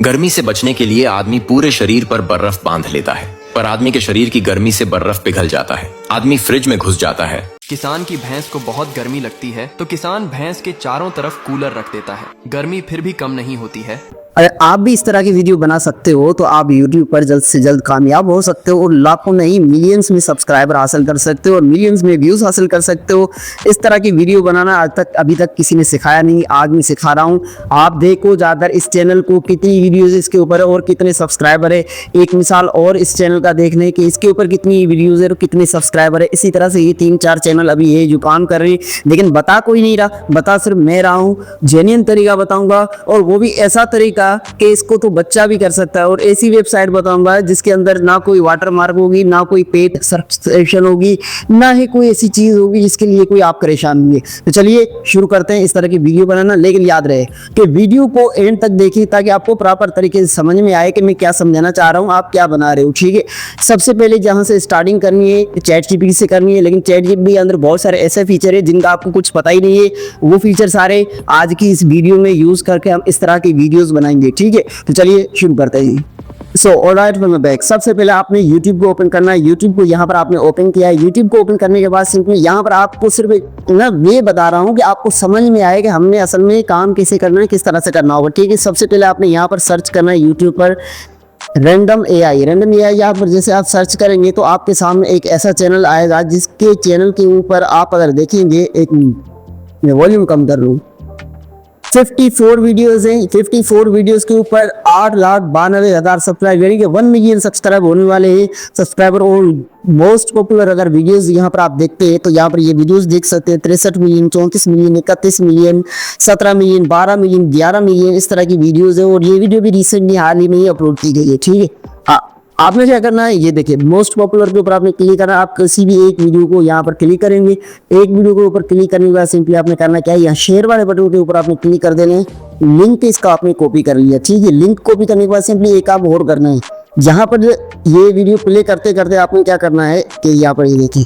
गर्मी से बचने के लिए आदमी पूरे शरीर पर बर्फ बांध लेता है, पर आदमी के शरीर की गर्मी से बर्फ पिघल जाता है। आदमी फ्रिज में घुस जाता है। किसान की भैंस को बहुत गर्मी लगती है तो किसान भैंस के चारों तरफ कूलर रख देता है। गर्मी फिर भी कम नहीं होती है। अगर आप भी इस तरह की वीडियो बना सकते हो तो आप YouTube पर जल्द से जल्द कामयाब हो सकते हो और लाखों नहीं मिलियंस में सब्सक्राइबर हासिल कर सकते हो और मिलियंस में व्यूज हासिल कर सकते हो। इस तरह की वीडियो बनाना अभी तक किसी ने सिखाया नहीं, आज मैं सिखा रहा हूँ। आप देखो ज़्यादातर इस चैनल को कितनी वीडियोज इसके ऊपर है और कितने सब्सक्राइबर है। एक मिसाल और इस चैनल का देख लें कि इसके ऊपर कितनी वीडियोज है और कितने सब्सक्राइबर है। इसी तरह से ये 3-4 चैनल अभी ये जो काम कर रहे हैं, लेकिन बता कोई नहीं रहा, बता सिर्फ मैं रहा हूँ। जेन्युइन तरीका बताऊंगा और वो भी ऐसा तरीका कि इसको तो बच्चा भी कर सकता है। और ऐसी वेबसाइट बताऊंगा जिसके अंदर ना कोई वाटरमार्क होगी, ना कोई पेड सब्सक्रिप्शन होगी, ना ही कोई ऐसी चीज होगी जिसके लिए कोई आप परेशान होंगे। तो चलिए शुरू करते हैं इस तरह की वीडियो बनाना। लेकिन याद रहे कि वीडियो को एंड तक देखिए ताकि आपको प्रॉपर तरीके से समझ में आए कि मैं क्या समझाना चाह रहा हूँ, आप क्या बना रहे हो। ठीक है, सबसे पहले जहां से स्टार्टिंग करनी है चैट जीपीटी से करनी है। लेकिन चैट जीपीटी के अंदर बहुत सारे ऐसे फीचर है जिनका आपको कुछ पता ही नहीं है। वो फीचर सारे आज की इस वीडियो में यूज करके हम इस तरह की वीडियोस बनाएंगे। ठीक है, तो चलिए शुरू करते हैं। So alright, welcome back. सबसे पहले आपने YouTube को ओपन करना है। YouTube को यहाँ पर आपने ओपन किया है। YouTube को ओपन करने के बाद सिंपली यहाँ पर आपको सिर्फ ना ये बता रहा हूँ कि आपको समझ में आए कि हमने असल में काम कैसे करना है, किस तरह से करना होगा। ठीक है, सबसे पहले आपने यहाँ पर सर्च करना है YouTube पर रैंडम AI। यहाँ पर जैसे आप सर्च करेंगे तो आपके सामने एक ऐसा चैनल आएगा जिसके चैनल के ऊपर आप अगर देखेंगे, एक मैं वॉल्यूम कम कर लूँ, 54 वीडियोस हैं। 54 वीडियोस के ऊपर 8,92,000 सब्सक्राइबर, यानी कि 1 मिलियन सब्सक्राइब होने वाले हैं सब्सक्राइबर। और मोस्ट पॉपुलर अगर वीडियोस यहाँ पर आप देखते हैं तो यहाँ पर ये वीडियोस देख सकते हैं 63 million, 34 million, 31 million, 17 million, 12 million, 11 million, इस तरह की वीडियोस है। और ये वीडियो भी रिसेंटली हाल ही में ही अपलोड की गई है। ठीक है, आपने क्या करना है, ये देखिए मोस्ट पॉपुलर के ऊपर आपने क्लिक करना है। आप किसी भी एक वीडियो को यहाँ पर क्लिक करेंगे। एक वीडियो के ऊपर क्लिक करने के बाद सिंपली आपने करना क्या है, यहाँ शेयर वाले बटन के ऊपर आपने क्लिक कर देना है। लिंक इसका आपने कॉपी कर लिया। ठीक है, लिंक कॉपी करने के बाद सिंपली एक आप और करना है। यहाँ पर ये वीडियो प्ले करते करते आपने क्या करना है कि यहाँ पर ये देखिए,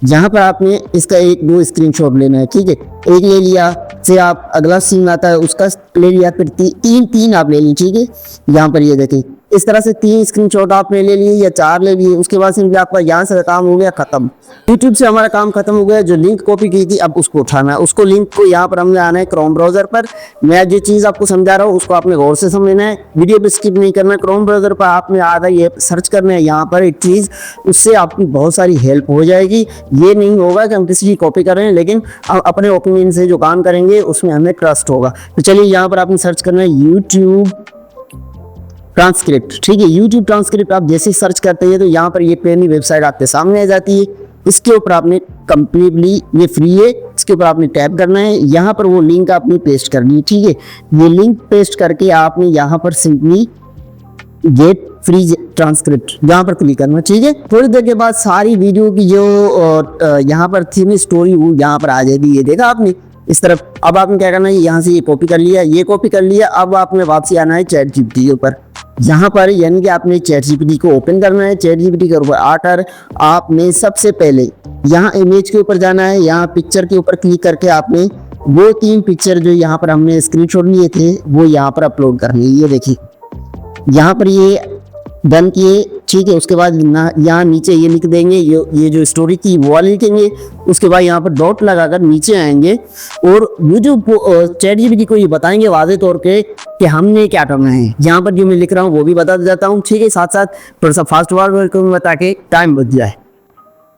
यहाँ पर आपने इसका 1-2 स्क्रीनशॉट लेना है। ठीक है, एक ले लिया, से आप अगला सीन आता है उसका ले लिया, फिर तीन आप ले लीजिए। ठीक है, यहाँ पर ये देखिए इस तरह से 3 स्क्रीनशॉट आपने ले लिए या 4 ले लिए। उसके बाद सिंपली आपका यहाँ से काम हो गया खत्म। YouTube से हमारा काम खत्म हो गया। जो लिंक कॉपी की थी अब उसको उठाना है। उसको लिंक को यहाँ पर हमने आना है क्रोम ब्राउजर पर। मैं जो चीज़ आपको समझा रहा हूँ उसको आपने गौर से समझना है, वीडियो पे स्किप नहीं करना है। क्रोम ब्राउजर पर आपने आधा ये सर्च करना है यहाँ पर एक चीज़, उससे आपकी बहुत सारी हेल्प हो जाएगी। ये नहीं होगा कि हम किसी की कॉपी कर रहे हैं, लेकिन हम अपने ओपिनियन से जो काम करेंगे उसमें हमें ट्रस्ट होगा। तो चलिए यहाँ पर आपने सर्च करना है YouTube ट्रांसक्रिप्ट। ठीक है, YouTube ट्रांसक्रिप्ट आप जैसे सर्च करते हैं तो यहाँ पर ये पहली वेबसाइट आपके सामने आ जाती है। इसके ऊपर आपने कंप्लीटली, ये फ्री है, इसके ऊपर आपने टैप करना है। यहाँ पर वो लिंक आपने पेस्ट करनी है। ठीक है, ये लिंक पेस्ट करके आपने यहाँ पर सिंपली गेट फ्री ट्रांसक्रिप्ट यहाँ पर क्लिक करना। ठीक है, थोड़ी देर के बाद सारी वीडियो की जो यहाँ पर थी स्टोरी वो यहाँ पर आ जाएगी। ये देखा आपने इस तरफ। अब आपने क्या करना है, यहाँ से ये कॉपी कर लिया, ये कॉपी कर लिया। अब आपने वापसी आना है चैट जीपीटी के ऊपर। यहाँ पर यानी कि आपने चैट जीपीटी को ओपन करना है। चैट जीपीटी के ऊपर आकर आपने सबसे पहले यहाँ इमेज के ऊपर जाना है। यहाँ पिक्चर के ऊपर क्लिक करके आपने वो 3 पिक्चर जो यहाँ पर हमने स्क्रीनशॉट लिए थे वो यहाँ पर अपलोड करनी है। ये देखिए यहाँ पर ये डन किए। ठीक है, उसके बाद यहाँ नीचे ये लिख देंगे, ये जो स्टोरी थी वो लिखेंगे। उसके बाद यहाँ पर डॉट लगाकर नीचे आएंगे और यूट्यूब चैट जीपीटी को ये बताएंगे वादे तौर पे कि हमने क्या करना है। यहाँ पर जो मैं लिख रहा हूँ वो भी बता देता हूँ। ठीक है, साथ साथ थोड़ा सा फास्ट वर्ड करूँगा ताकि टाइम बच जाए।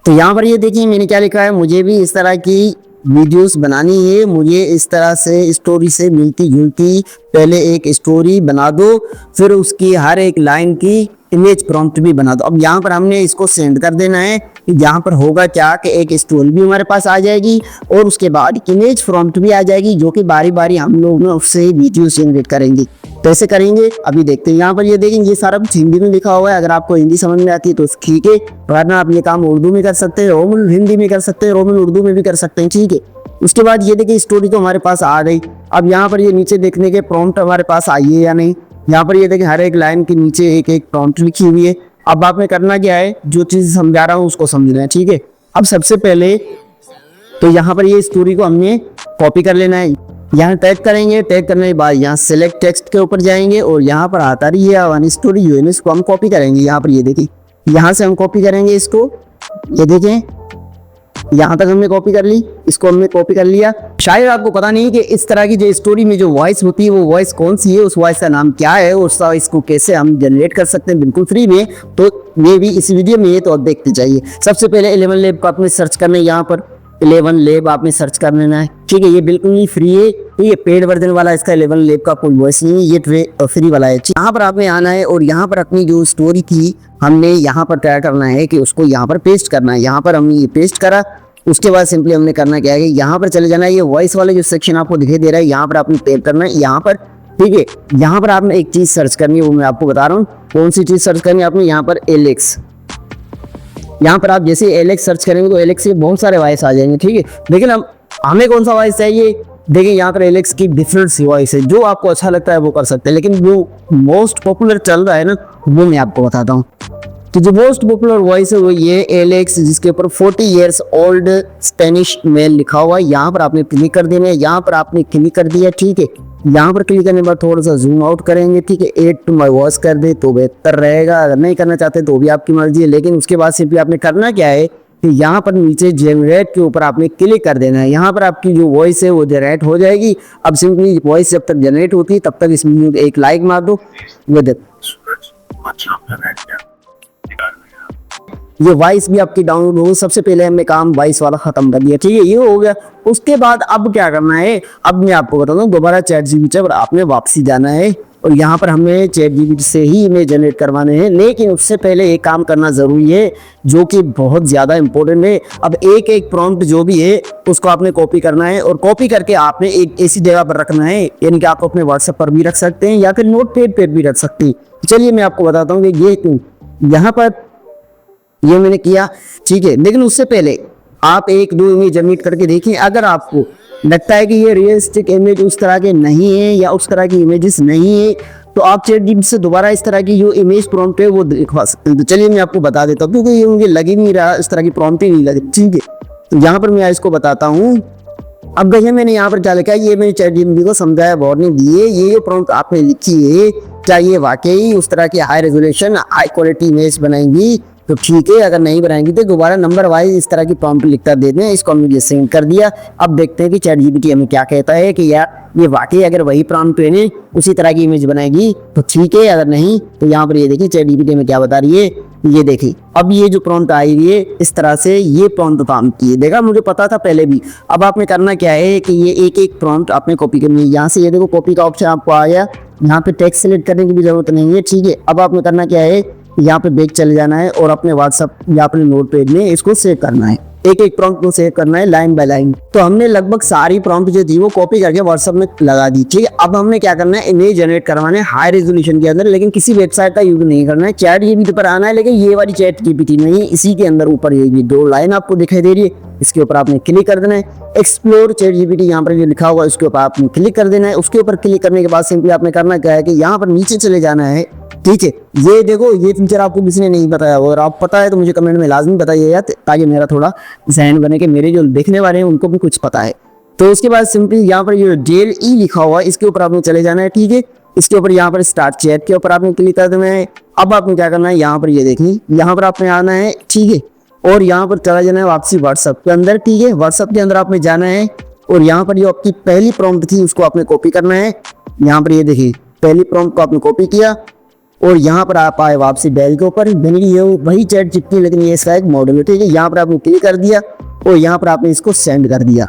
तो यहाँ पर ये देखिए मैंने क्या लिखा है, मुझे भी इस तरह की वीडियोस बनानी है, मुझे इस तरह से स्टोरी से मिलती जुलती पहले एक स्टोरी बना दो, फिर उसकी हर एक लाइन की इमेज प्रॉम्प्ट भी बना दो। अब यहाँ पर हमने इसको सेंड कर देना है। यहाँ पर होगा क्या कि एक स्टोरी भी हमारे पास आ जाएगी और उसके बाद इमेज प्रॉम्प्ट भी आ जाएगी, जो कि बारी बारी हम लोग ना उससे वीडियो जनरेट करेंगे। कैसे करेंगे अभी देखते हैं। यहाँ पर ये देखेंगे ये सारा कुछ हिंदी में लिखा हुआ है। अगर आपको हिंदी समझ में आती है तो ठीक है, वरना आप ये काम उर्दू में कर सकते हैं, रोमन हिंदी में कर सकते हैं, रोमन उर्दू में भी कर सकते हैं। ठीक है, उसके बाद ये देखिए स्टोरी तो हमारे पास आ गई। अब यहाँ पर ये नीचे देखने के प्रॉम्प्ट हमारे पास आई है या नहीं। यहाँ पर ये देखिए हर एक लाइन के नीचे एक प्रॉम्प्ट लिखी हुई है। अब आपने करना क्या है, जो चीज़ समझा रहा हूँ उसको समझना है। ठीक है, अब सबसे पहले तो यहाँ पर ये स्टोरी को हमने कॉपी कर लेना है। यहाँ टैग करेंगे, टैग करने के बाद यहाँ सिलेक्ट टेक्स्ट के ऊपर जाएंगे और यहाँ पर आता रही है वन स्टोरी जो है इसको हम कॉपी करेंगे। यहाँ पर ये देखिए, यहाँ से हम कॉपी करेंगे इसको, ये देखें यहाँ तक हमने कॉपी कर ली, इसको हमने कॉपी कर लिया। शायद आपको पता नहीं कि इस तरह की जो स्टोरी में जो वॉइस होती है वो वॉइस कौन सी है, उस वॉइस का नाम क्या है, उस वॉइस को कैसे हम जनरेट कर सकते हैं बिल्कुल फ्री में। तो ये भी इस वीडियो में ये तो आप देखते जाइए। सबसे पहले 11 लैब को आपने सर्च करना है, यहाँ पर 11 लैब आपने सर्च कर लेना है, ठीक है। ये बिल्कुल ही फ्री है, ये पेड वर्जन वाला इसका 11 लैब का कोई वॉइस नहीं है, ये फ्री वाला है। यहाँ पर आपने आना है और यहाँ पर अपनी जो स्टोरी थी हमने यहाँ पर ट्राई करना है कि उसको यहाँ पर पेस्ट करना है। यहाँ पर हमने ये पेस्ट करा, उसके बाद सिंपली हमने करना क्या है कि यहाँ पर चले जाना है। ये वॉइस वाले जो सेक्शन आपको दिखाई दे रहा है यहाँ पर आपने पेस्ट करना है, यहाँ पर, ठीक है। यहाँ पर आपने एक चीज सर्च करनी है, वो मैं आपको बता रहा हूँ कौन सी चीज सर्च करनी है आपने। यहाँ पर एलेक्स, यहाँ पर आप जैसे एलेक्स सर्च करेंगे तो एलेक्स से बहुत सारे वॉइस आ जाएंगे, ठीक है। लेकिन अब हमें कौन सा वॉइस चाहिए, देखिए यहाँ पर एलेक्स की डिफरेंट सी वॉइस है, जो आपको अच्छा लगता है वो कर सकते हैं। लेकिन जो मोस्ट पॉपुलर चल रहा है ना वो मैं आपको बताता हूँ। तो जो मोस्ट पॉपुलर वॉइस है वो ये एलेक्स, जिसके ऊपर 40 इयर्स ओल्ड स्पेनिश मेल लिखा हुआ है। यहाँ पर आपने क्लिक कर देना है, यहाँ पर आपने क्लिक कर दिया, ठीक है। यहाँ पर क्लिक करने के बाद थोड़ा सा जूम आउट करेंगे, ठीक है। ऐड टू माय वॉइस कर दे तो बेहतर रहेगा, अगर नहीं करना चाहते तो भी आपकी मर्जी है। लेकिन उसके बाद सिर्फ आपने करना क्या है कि यहाँ पर नीचे जनरेट के ऊपर आपने क्लिक कर देना है। यहाँ पर आपकी जो वॉइस है वो जनरेट हो जाएगी। अब सिंपली वॉइस जब तक जनरेट होती है तब तक इस वीडियो को एक लाइक मार दो। ये वॉइस भी आपकी डाउनलोड हो। सबसे पहले हमने काम वॉइस वाला खत्म कर दिया, ठीक है, ये हो गया। उसके बाद अब क्या करना है, अब मैं आपको बताता हूँ। दोबारा ChatGPT पर आपने वापसी जाना है और यहाँ पर हमें ChatGPT से ही इमेज जनरेट करवाने हैं। लेकिन उससे पहले एक काम करना जरूरी है जो कि बहुत ज्यादा इंपॉर्टेंट है। अब एक एक प्रॉम्प्ट जो भी है उसको आपने कॉपी करना है और कॉपी करके आपने एक ऐसी जगह पर रखना है, यानी कि आप अपने WhatsApp पर भी रख सकते हैं या फिर नोटपैड पर भी रख सकते हैं। चलिए मैं आपको बताता हूँ कि ये यहाँ पर ये मैंने किया, ठीक है। लेकिन उससे पहले आप एक दो इमेज जनरेट करके देखिए। अगर आपको लगता है कि ये रियलिस्टिक इमेज उस तरह के नहीं है या उस तरह की इमेजेस नहीं है तो आप ChatGPT से दोबारा इस तरह की जो इमेज प्रॉम्प्ट है वो दिखवा सकते हैं। तो चलिए मैं आपको बता देता हूँ, क्योंकि ये मुझे लग ही नहीं रहा, इस तरह की प्रॉम्प्ट ही नहीं लगी, ठीक है। तो यहाँ पर मैं इसको बताता हूँ। अब देखिए मैंने यहाँ पर क्या लिखा है, ये मैंने ChatGPT को समझाया, वार्निंग दी है। ये प्रॉम्प्ट आपने लिखी है, क्या ये वाकई उस तरह की high resolution high quality image बनाएंगी तो ठीक है, अगर नहीं बनाएंगी तो दोबारा नंबर वाइज इस तरह की प्रॉम्प्ट लिखकर दे दें। इसको हमने सेंड कर दिया। अब देखते हैं कि ChatGPT हमें क्या कहता है कि यार ये वाकई अगर वही प्रॉम्प्ट है उसी तरह की इमेज बनाएगी तो ठीक है, अगर नहीं तो यहाँ पर ये देखिए ChatGPT हमें क्या बता रही है। ये देखिए अब ये जो प्रॉम्प्ट आई हुई है इस तरह से ये प्रॉम्प्ट काम की है। देखा, मुझे पता था पहले भी। अब आपने करना क्या है कि ये एक एक प्रॉम्प्ट आपने कॉपी करनी है। यहाँ से ये देखो कॉपी का ऑप्शन आपको आ गया, यहाँ पे टेक्स्ट सेलेक्ट करने की भी जरूरत नहीं है, ठीक है। अब आपने करना क्या है, यहाँ पे बैक चले जाना है और अपने WhatsApp या अपने नोटपैड में इसको सेव करना है। एक एक प्रॉम्प्ट को सेव करना है लाइन बाय लाइन। तो हमने लगभग सारी प्रॉम्प्ट जो थी वो कॉपी करके WhatsApp में लगा दी, ठीक है। अब हमने क्या करना है, इमेज जनरेट करवाना है हाई रेजोल्यूशन के अंदर, लेकिन किसी वेबसाइट का यूज नहीं करना है। ChatGPT पर आना है, लेकिन ये वाली ChatGPT नहीं, इसी के अंदर ऊपर ये दो लाइन आपको दिखाई दे रही है, इसके ऊपर आपने क्लिक कर देना है। एक्सप्लोर ChatGPT यहाँ पर जो लिखा हुआ है उसके ऊपर आपने क्लिक कर देना है। उसके ऊपर क्लिक करने के बाद सिंपली आपने करना क्या है कि यहाँ पर नीचे चले जाना है, ठीक है। ये देखो ये फीचर आपको किसी ने नहीं बताया, और आप पता है तो मुझे कमेंट में लाजमी बताइए ताकि मेरा थोड़ा जहन बने कि मेरे जो देखने वाले हैं उनको भी कुछ पता है। तो उसके बाद सिंपली यहाँ पर ये DLE लिखा हुआ है इसके ऊपर आपने चले जाना है, ठीक है। इसके ऊपर यहाँ पर स्टार्ट चैट के ऊपर आपने क्लिक कर देना है। अब आपने क्या करना है, यहाँ पर ये देखिए यहाँ पर आपने आना है, ठीक है, और यहाँ पर चला जाना है वापसी WhatsApp के अंदर, ठीक है। WhatsApp के अंदर आपने जाना है और यहाँ पर जो आपकी पहली प्रॉम्प्ट थी उसको आपने कॉपी करना है। यहाँ पर ये देखिए पहली प्रॉम्प्ट को आपने कॉपी किया और यहाँ पर आप आए वापसी बेल के ऊपर। ये वही ChatGPT लेकिन ये इसका एक मॉडल है, ठीक है। यहाँ पर आपने क्लिक कर दिया और यहाँ पर आपने इसको सेंड कर दिया।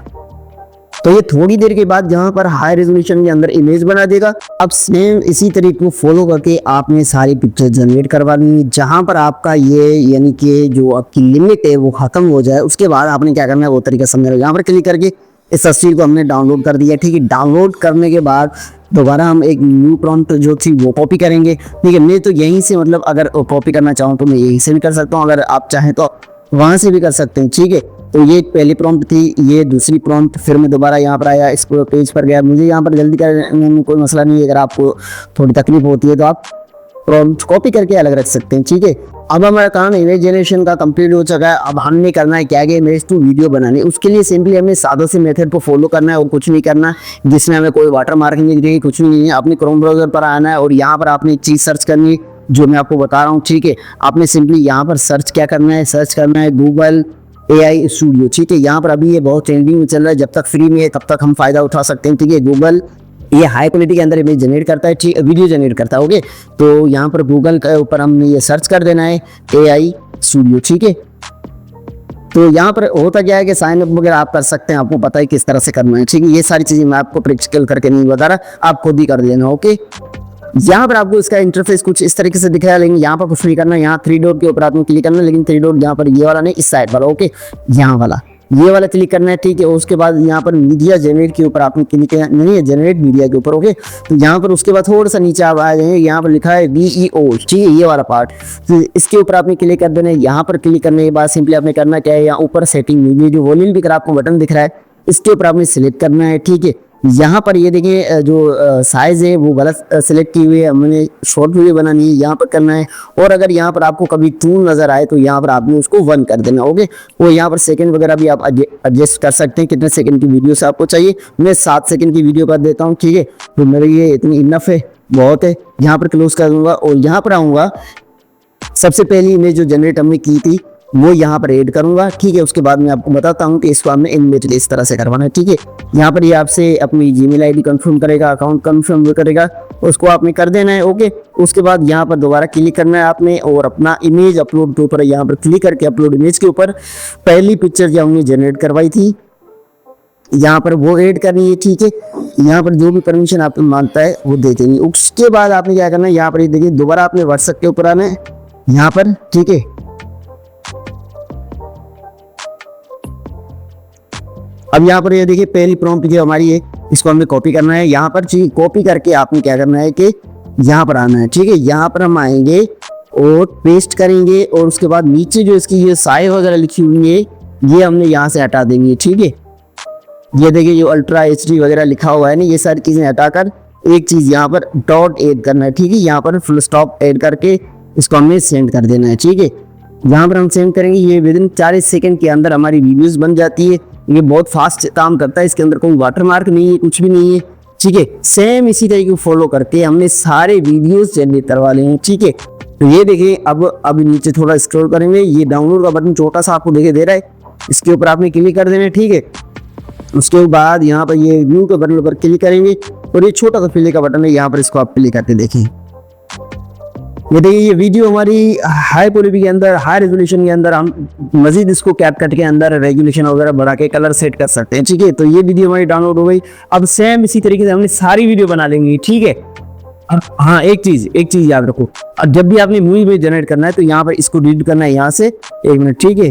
तो ये थोड़ी देर के बाद यहाँ पर हाई रेजोल्यूशन के अंदर इमेज बना देगा। अब सेम इसी तरीके को फॉलो करके आपने सारी पिक्चर जनरेट करवानी है। जहाँ पर आपका ये यानी कि जो आपकी लिमिट है वो खत्म हो जाए उसके बाद आपने क्या करना है वो तरीका समझ। यहाँ पर क्लिक करके इस तस्वीर को हमने डाउनलोड कर दिया, ठीक है। डाउनलोड करने के बाद दोबारा हम एक न्यू प्रॉम्प्ट जो थी वो कॉपी करेंगे, ठीक है। मैं तो यहीं से मतलब अगर कॉपी करना चाहूँ तो मैं यहीं से भी कर सकता हूँ, अगर आप चाहें तो वहाँ से भी कर सकते हैं, ठीक है। तो ये पहली प्रॉम्प्ट थी, ये दूसरी प्रॉम्प्ट। फिर मैं दोबारा यहाँ पर आया, इस पेज पर गया। मुझे यहाँ पर जल्दी करने में कोई मसला नहीं है, अगर आपको थोड़ी तकलीफ होती है तो आप प्रॉम्प्ट कॉपी करके अलग रख सकते हैं। ठीक है, अब हमारा काम इमेज जनरेशन का कंप्लीट हो चुका है। अब हमने करना है क्या कि इमेज टू वीडियो बनानी। उसके लिए सिंपली हमें सादा से मेथड को फॉलो करना है और कुछ नहीं करना, जिसमें हमें कोई वाटर मार्क नहीं दिखेगी, कुछ नहीं है। अपने क्रोम ब्राउजर पर आना है और यहाँ पर आपने एक चीज़ सर्च करनी है जो मैं आपको बता रहा हूँ। ठीक है, आपने सिंपली यहाँ पर सर्च क्या करना है, सर्च करना है गूगल AI स्टूडियो। ठीक है, यहाँ पर अभी ये बहुत ट्रेंडिंग में चल रहा है, जब तक फ्री में है तब तक हम फायदा उठा सकते हैं। ठीक है, गूगल ये हाई क्वालिटी के अंदर इमेज जनरेट करता है, ठीक वीडियो जनरेट करता है। ओके, तो यहाँ पर गूगल के ऊपर हमने ये सर्च कर देना है AI स्टूडियो। ठीक है, तो यहाँ पर होता क्या है कि साइन अप वगैरह आप कर सकते हैं, आपको पता है किस तरह से करना है। ठीक है, ये सारी चीजें मैं आपको प्रैक्टिकल करके नहीं बता रहा, आप खुद ही कर लेना। ओके, यहाँ पर आपको इसका इंटरफेस कुछ इस तरीके से दिख रहा है, लेकिन यहाँ पर कुछ नहीं करना। यहाँ 3 डॉट के ऊपर आपको क्लिक करना है, लेकिन 3 डॉट यहाँ पर ये वाला नहीं, इस साइड वाला। ओके, यहाँ वाला ये वाला क्लिक करना है। ठीक है, उसके बाद यहाँ पर मीडिया जनरेट के ऊपर आपने क्लिक करना नहीं है, जनरेट मीडिया के ऊपर। ओके, तो यहाँ पर उसके बाद थोड़ा सा नीचे आप आ जाएंगे, यहाँ पर लिखा है VEO। ठीक है, ये वाला पार्ट, तो इसके ऊपर आपने क्लिक कर देना है। यहाँ पर क्लिक करने के बाद सिंपली आपने करना क्या है, यहाँ ऊपर सेटिंग मीडिया जो वॉल्यूम भी आपको बटन दिख रहा है, इसके ऊपर आपने सिलेक्ट करना है। ठीक है, यहाँ पर ये देखिए जो साइज है वो गलत सिलेक्ट की हुई है, हमने शॉर्ट वीडियो बनानी है, यहाँ पर करना है। और अगर यहाँ पर आपको कभी 2 नजर आए तो यहाँ पर आपने उसको 1 कर देना। ओके, वो यहाँ पर सेकंड वगैरह भी आप एडजस्ट कर सकते हैं, कितने सेकंड की वीडियो से आपको चाहिए। मैं 7 सेकंड की वीडियो कर देता हूँ। ठीक है, तो मेरे ये इतनी इनफ है, बहुत है। यहाँ पर क्लोज कर दूंगा और यहाँ पर आऊँगा, सबसे पहली इमेज जो जनरेट हमने की थी वो यहाँ पर ऐड करूंगा। ठीक है, उसके बाद मैं आपको बताता हूँ कि इसको हमने इमेज इस तरह से करवाना है। ठीक है, यहाँ पर ये आपसे अपनी जीमेल आईडी कंफर्म करेगा, अकाउंट कंफर्म करेगा, उसको आपने कर देना है। ओके, उसके बाद यहाँ पर दोबारा क्लिक करना है आपने और अपना इमेज अपलोड के ऊपर यहाँ पर क्लिक करके अपलोड इमेज के ऊपर पहली पिक्चर जो हमने जनरेट करवाई थी यहाँ पर वो ऐड करनी है। ठीक है, यहाँ पर जो भी परमिशन आप मांगता है वो दे देंगे। उसके बाद आपने क्या करना है, यहाँ पर देखिए दोबारा आपने व्हाट्सएप के ऊपर आना है यहाँ पर। ठीक है, अब यहाँ पर ये देखिए पहली प्रॉम्प्ट जो हमारी है इसको हमें कॉपी करना है। यहाँ पर चीज कॉपी करके आपने क्या करना है कि यहाँ पर आना है। ठीक है, यहाँ पर हम आएंगे और पेस्ट करेंगे और उसके बाद नीचे जो इसकी ये साइज वगैरह लिखी हुई है ये हमने यहाँ से हटा देंगे। ठीक है, ये देखिए जो अल्ट्रा HD वगैरह लिखा हुआ है ना, ये सारी चीजें हटाकर एक चीज यहाँ पर डॉट ऐड करना है। ठीक है, यहाँ पर फुल स्टॉप ऐड करके इसको हमें सेंड कर देना है। ठीक है, यहाँ पर हम सेंड करेंगे, ये विदिन 40 सेकंड के अंदर हमारी वीडियोस बन जाती है। ये बहुत फास्ट काम करता है, इसके अंदर कोई वाटरमार्क नहीं है, कुछ भी नहीं है। ठीक है, सेम इसी तरीके को फॉलो करके हमने सारे वीडियोस जनरेट करवा लिए हैं। ठीक है, तो ये देखिए अब नीचे थोड़ा स्क्रॉल करेंगे, ये डाउनलोड का बटन छोटा सा आपको दिखाई दे रहा है, इसके ऊपर आपने क्लिक कर देना है। ठीक है, उसके बाद यहाँ पर ये व्यू के बटन पर क्लिक करेंगे और ये छोटा सा प्ले का बटन है, यहाँ पर इसको आप प्ले करके देखें। ये देखिए ये वीडियो हमारी हाई क्वालिटी के अंदर, हाई रेजोल्यूशन के अंदर हम मजीद इसको कैपकट के अंदर रेगुलेशन वगैरह बढ़ा के कलर सेट कर सकते हैं। ठीक है, तो ये वीडियो हमारी डाउनलोड हो गई। अब सेम इसी तरीके से हमने सारी वीडियो बना लेंगे। ठीक है, हाँ एक चीज याद रखो, अब जब भी आपने मूवी में जनरेट करना है तो यहाँ पर इसको डिलीट करना है, यहाँ से 1 मिनट। ठीक है,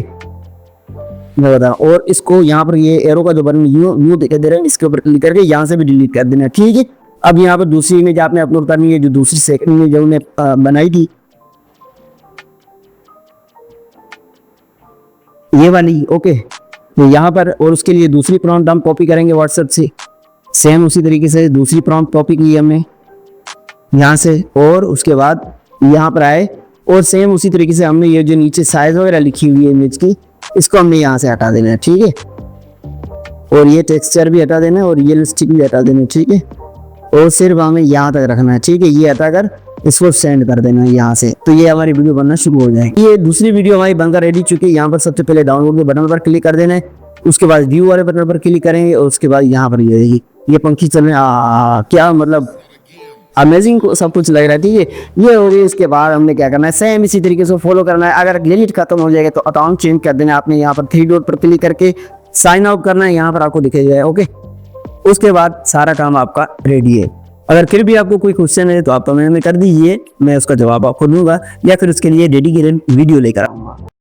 मैं बता रहा हूँ, और इसको यहाँ पर ये एरो का जो बटन न्यू दिखाई दे रहा है इसके ऊपर क्लिक करके यहाँ से भी डिलीट कर देना। ठीक है, अब यहाँ पर दूसरी इमेज आपने अपलोड करनी है, जो दूसरी सेकंड में जो हमने बनाई थी ये वाली। ओके, तो यहाँ पर और उसके लिए दूसरी प्रॉम्प्ट हम कॉपी करेंगे व्हाट्सएप से, सेम उसी तरीके से दूसरी प्रॉम्प्ट कॉपी की हमने यहाँ से, और उसके बाद यहाँ पर आए और सेम उसी तरीके से हमने ये जो नीचे साइज वगैरह लिखी हुई है इमेज की, इसको हमने यहाँ से हटा देना है। ठीक है, और ये टेक्सचर भी हटा देना है और ये लिपस्टिक भी हटा देना है। ठीक है, और सिर्फ हमें यहाँ तक रखना है। ठीक है, ये हटाकर इसको सेंड कर देना है यहाँ से, तो ये हमारी वीडियो बनना शुरू हो जाएगी। ये दूसरी वीडियो हमारी बनकर रेडी चुकी है। यहाँ पर सबसे पहले डाउनलोड के बटन पर क्लिक कर देना है, उसके बाद व्यू वाले बटन पर क्लिक करेंगे और उसके बाद यहाँ पर ये पंखी चल रहे हैं, क्या मतलब अमेजिंग सब कुछ लग रहा है। ठीक है, ये हो गई। इसके बाद हमने क्या करना है, सेम इसी तरीके से फॉलो करना है। अगर ग्लिच खत्म हो जाएगा तो अकाउंट चेंज कर देना है आपने, यहाँ पर 3 डॉट पर क्लिक करके साइन आउट करना है, यहाँ पर आपको दिखेगा। ओके, उसके बाद सारा काम आपका रेडी है। अगर फिर भी आपको कोई क्वेश्चन है तो आप कमेंट में कर दीजिए, मैं उसका जवाब आपको दूंगा या फिर उसके लिए डेडिकेटेड वीडियो लेकर आऊंगा।